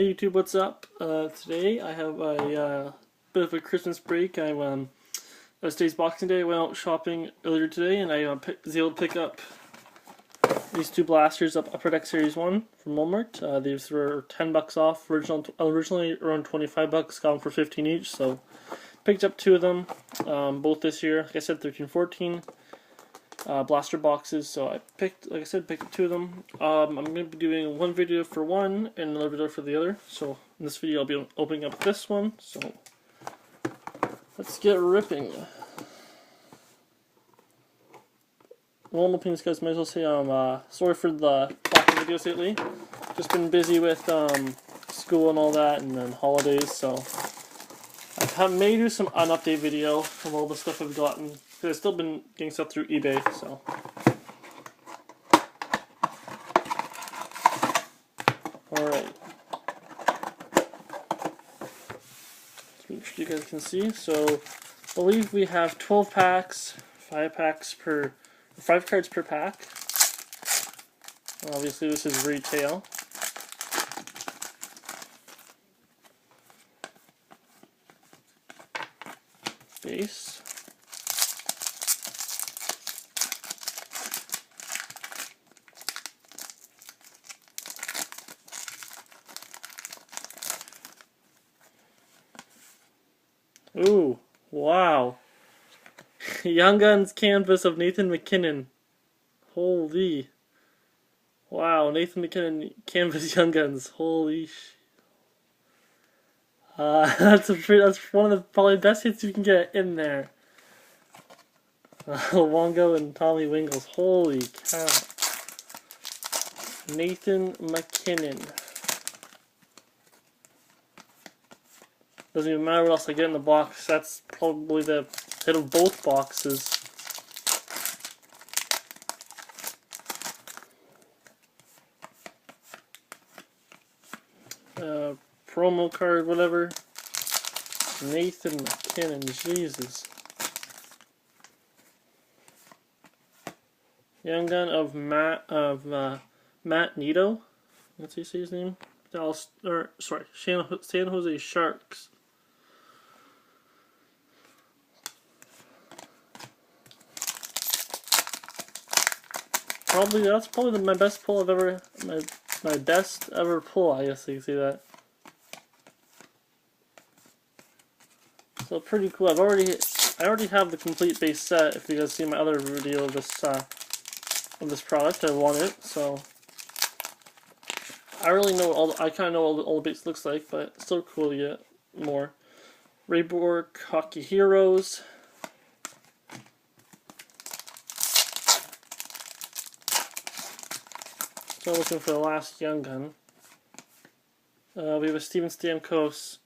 Hey YouTube, what's up? Today I have a bit of a Christmas break. Today's Boxing Day. I went out shopping earlier today and I was able to pick up these two blasters up Upper Deck Series 1 from Walmart. These were $10 off, originally around $25, got them for 15 each, so picked up two of them, both this year. Like I said, 13-14. Blaster boxes, so I picked up two of them. I'm going to be doing one video for one and another video for the other. So in this video I'll be opening up this one, so let's get ripping. Normal things, guys, might as well say I'm sorry for the lack of videos lately. Just been busy with school and all that, and then holidays, so I may do an update video of all the stuff I've gotten. I've still been getting stuff through eBay, so. Alright. Let's make sure you guys can see. So, I believe we have 12 packs, 5 cards per pack. Obviously, this is retail. Base. Ooh, wow. Young Guns canvas of Nathan Mackinnon. Holy. Wow, Nathan Mackinnon canvas Young Guns. Holy that's one of the probably best hits you can get in there. Wongo and Tommy Wingles. Holy cow. Nathan Mackinnon. Doesn't even matter what else I get in the box. That's probably the hit of both boxes. Promo card, whatever. Nathan Mackinnon, Jesus. Young Gun of Matt Nito. What's he say his name? San Jose Sharks. That's probably my best pull I've ever, my best ever pull, I guess you can see that. So pretty cool. I already have the complete base set. If you guys see my other video of this product, I won it. So I really know I kind of know all the base looks like, but it's still cool to get more. Rayborg Hockey Heroes. Still looking for the last Young Gun. We have a Steven Stamkos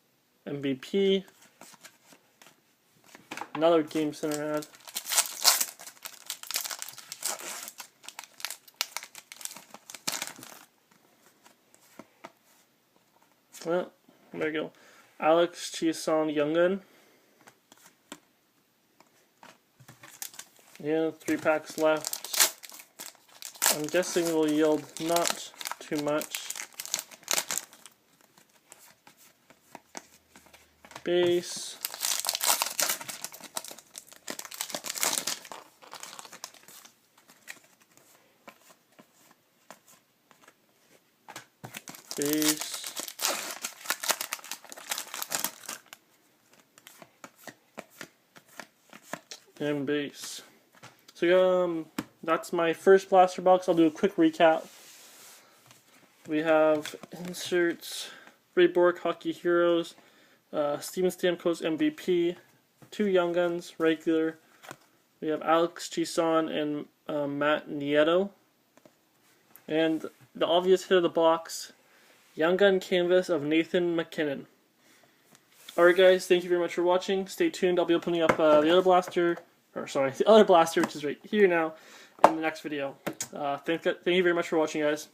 MVP. Another Game Center ad. Well, there you go. Alex Chiasson Young Gun. Yeah, 3 packs left. I'm guessing it will yield not too much. Base. Base. And base. So that's my first blaster box. I'll do a quick recap. We have inserts, Rayborg Hockey Heroes, Steven Stamkos MVP, 2 Young Guns, regular. We have Alex Chiasson and Matt Nieto. And the obvious hit of the box, Young Gun canvas of Nathan Mackinnon. Alright guys, thank you very much for watching. Stay tuned. I'll be opening up the other blaster, which is right here now, in the next video. Thank you very much for watching, guys.